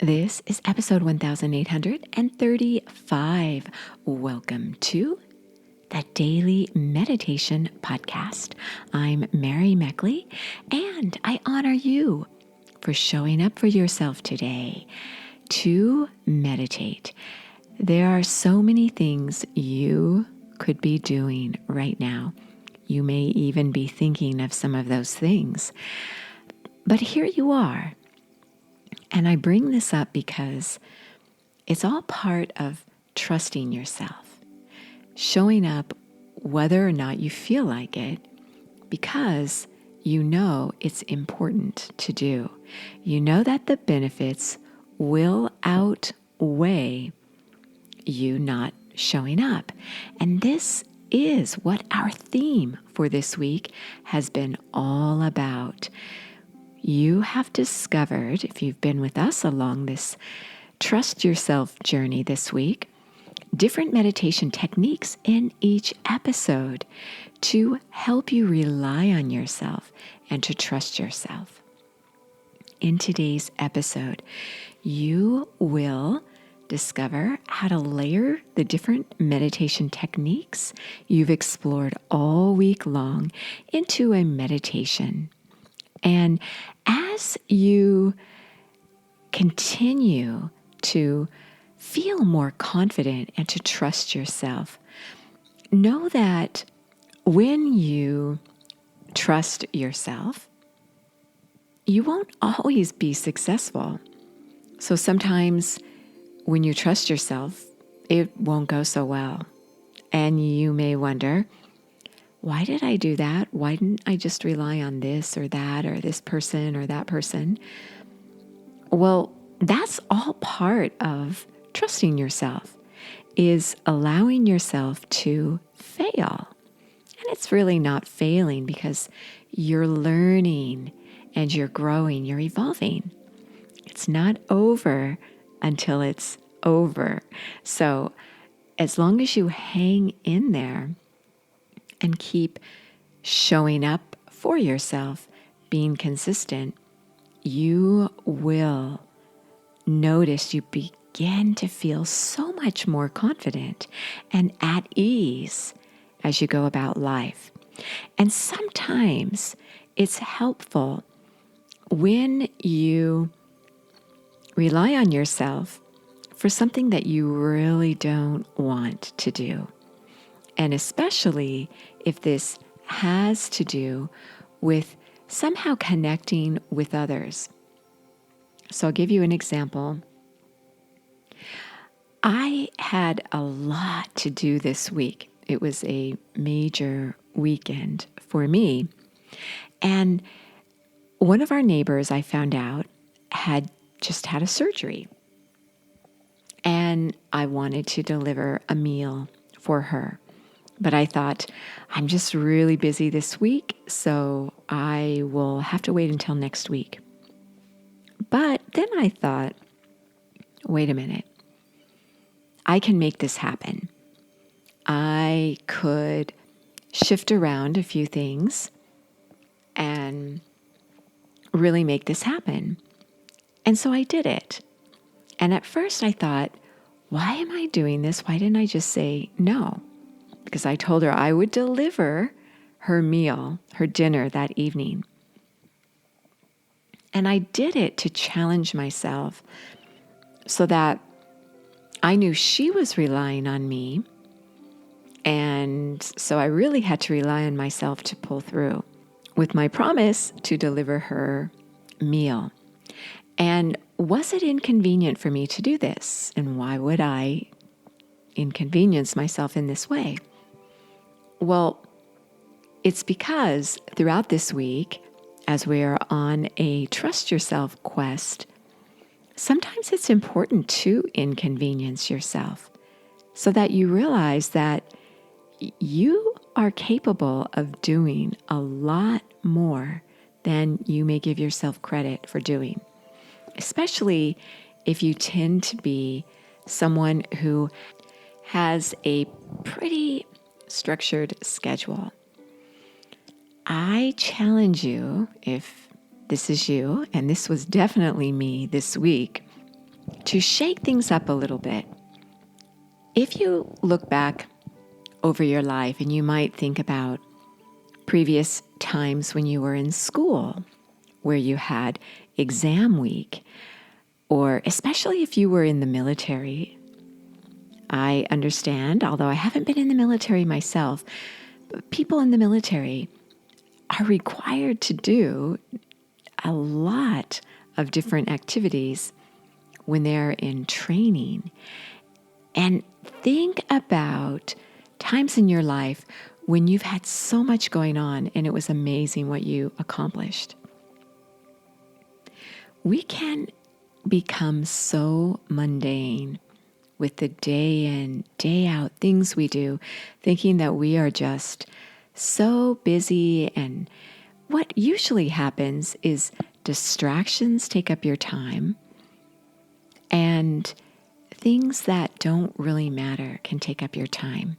This is episode 1835. Welcome to the Daily Meditation Podcast. I'm Mary Meckley, and I honor you for showing up for yourself today to meditate. There are so many things you could be doing right now. You may even be thinking of some of those things. But here you are. And I bring this up because it's all part of trusting yourself, showing up whether or not you feel like it, because you know it's important to do. You know that the benefits will outweigh you not showing up. And this is what our theme for this week has been all about. You have discovered, if you've been with us along this Trust Yourself journey this week, different meditation techniques in each episode to help you rely on yourself and to trust yourself. In today's episode, you will discover how to layer the different meditation techniques you've explored all week long into a meditation. And as you continue to feel more confident and to trust yourself, know that when you trust yourself, you won't always be successful. So sometimes when you trust yourself, it won't go so well. And you may wonder, why did I do that? Why didn't I just rely on this or that or this person or that person? Well, that's all part of trusting yourself, is allowing yourself to fail. And it's really not failing because you're learning and you're growing, you're evolving. It's not over until it's over. So as long as you hang in there and keep showing up for yourself, being consistent, you will notice you begin to feel so much more confident and at ease as you go about life. And sometimes it's helpful when you rely on yourself for something that you really don't want to do. And especially if this has to do with somehow connecting with others. So I'll give you an example. I had a lot to do this week. It was a major weekend for me. And one of our neighbors, I found out, had just had a surgery. And I wanted to deliver a meal for her. But I thought, I'm just really busy this week, so I will have to wait until next week. But then I thought, wait a minute. I can make this happen. I could shift around a few things and really make this happen. And so I did it. And at first I thought, why am I doing this? Why didn't I just say no? Because I told her I would deliver her meal, her dinner that evening. And I did it to challenge myself so that I knew she was relying on me. And so I really had to rely on myself to pull through with my promise to deliver her meal. And was it inconvenient for me to do this? And why would I inconvenience myself in this way? Well, it's because throughout this week, as we are on a trust yourself quest, sometimes it's important to inconvenience yourself so that you realize that you are capable of doing a lot more than you may give yourself credit for doing, especially if you tend to be someone who has a pretty structured schedule. I challenge you, if this is you, and this was definitely me this week, to shake things up a little bit. If you look back over your life and you might think about previous times when you were in school where you had exam week, or especially if you were in the military. I understand, although I haven't been in the military myself, but people in the military are required to do a lot of different activities when they're in training. And think about times in your life when you've had so much going on and it was amazing what you accomplished. We can become so mundane with the day in, day out things we do, thinking that we are just so busy. And what usually happens is distractions take up your time, and things that don't really matter can take up your time.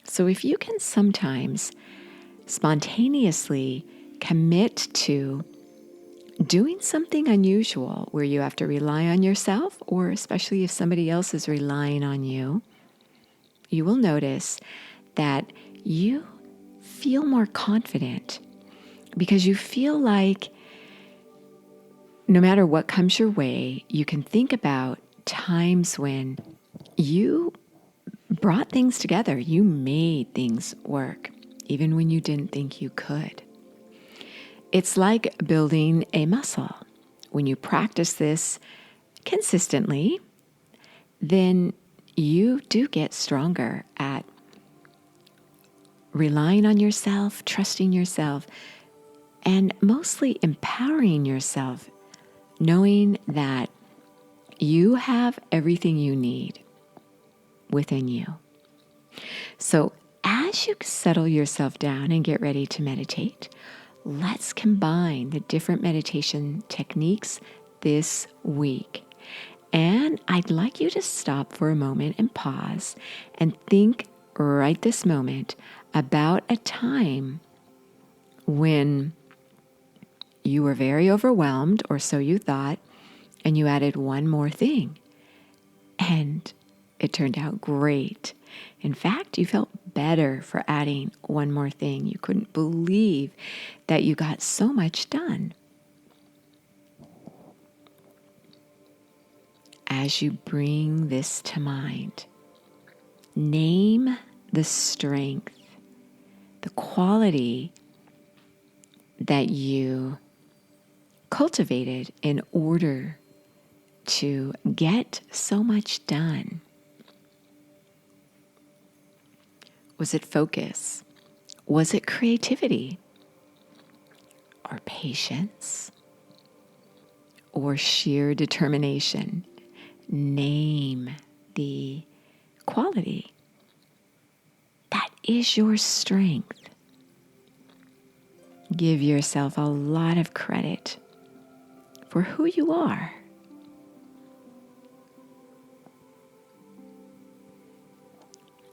So if you can sometimes spontaneously commit to doing something unusual where you have to rely on yourself, or especially if somebody else is relying on you, you will notice that you feel more confident because you feel like no matter what comes your way, you can think about times when you brought things together, you made things work, even when you didn't think you could. It's like building a muscle. When you practice this consistently, then you do get stronger at relying on yourself, trusting yourself, and mostly empowering yourself, knowing that you have everything you need within you. So as you settle yourself down and get ready to meditate, let's combine the different meditation techniques this week. And I'd like you to stop for a moment and pause and think right this moment about a time when you were very overwhelmed, or so you thought, and you added one more thing. And it turned out great. In fact, you felt better for adding one more thing. You couldn't believe that you got so much done. As you bring this to mind, name the strength, the quality that you cultivated in order to get so much done. Was it focus? Was it creativity? Or patience? Or sheer determination? Name the quality that is your strength. Give yourself a lot of credit for who you are.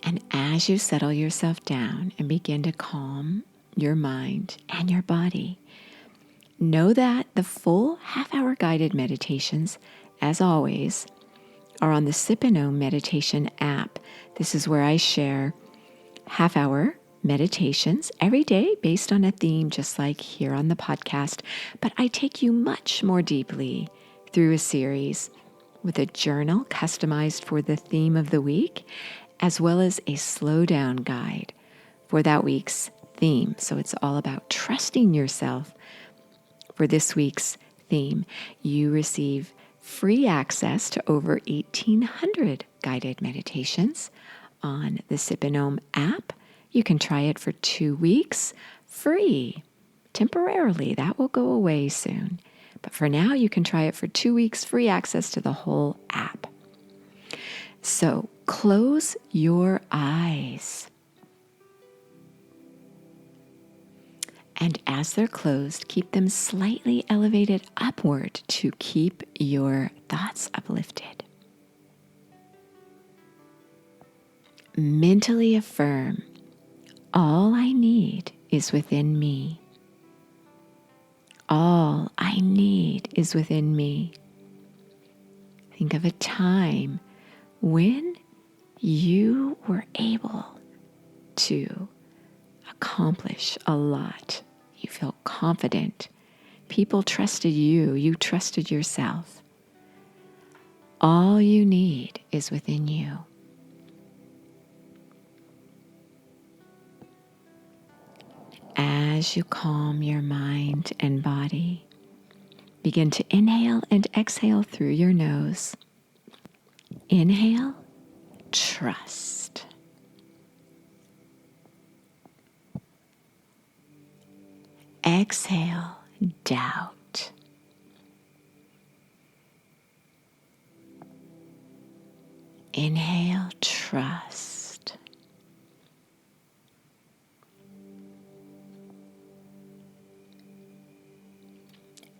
And as you settle yourself down and begin to calm your mind and your body, know that the full half-hour guided meditations, as always, are on the Sip and Om meditation app. This is where I share half-hour meditations every day based on a theme, just like here on the podcast. But I take you much more deeply through a series with a journal customized for the theme of the week, as well as a slow down guide for that week's theme. So it's all about trusting yourself for this week's theme. You receive free access to over 1,800 guided meditations on the Sip and Om app. You can try it for 2 weeks free, temporarily. That will go away soon. But for now, you can try it for 2 weeks, free access to the whole app. So close your eyes. And as they're closed, keep them slightly elevated upward to keep your thoughts uplifted. Mentally affirm, all I need is within me. All I need is within me. Think of a time when you were able to accomplish a lot. You felt confident. People trusted you. You trusted yourself. All you need is within you. As you calm your mind and body, begin to inhale and exhale through your nose. Inhale, trust. Exhale, doubt. Inhale, trust.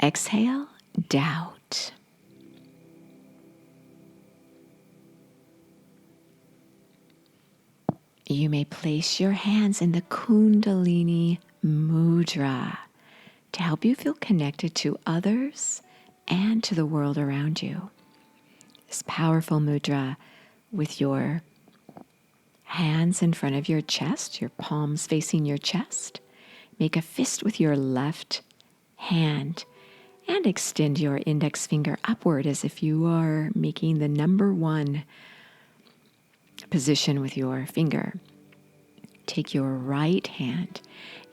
Exhale, doubt. You may place your hands in the Kundalini Mudra to help you feel connected to others and to the world around you. This powerful mudra with your hands in front of your chest, your palms facing your chest. Make a fist with your left hand and extend your index finger upward as if you are making the number 1 position with your finger. Take your right hand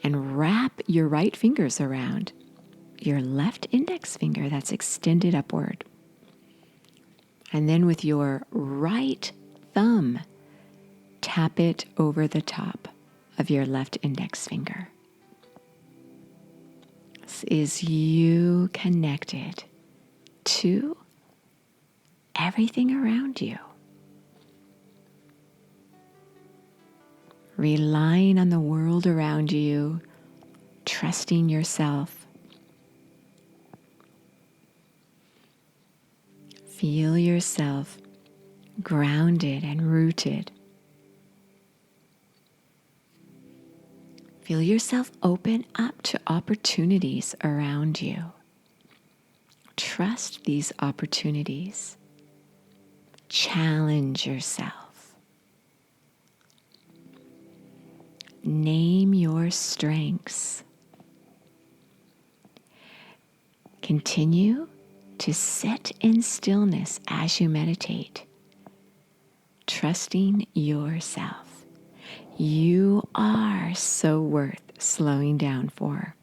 and wrap your right fingers around your left index finger that's extended upward. And then with your right thumb, tap it over the top of your left index finger. This is you connected to everything around you. Relying on the world around you, trusting yourself. Feel yourself grounded and rooted. Feel yourself open up to opportunities around you. Trust these opportunities. Challenge yourself. Name your strengths. Continue to sit in stillness as you meditate, trusting yourself. You are so worth slowing down for.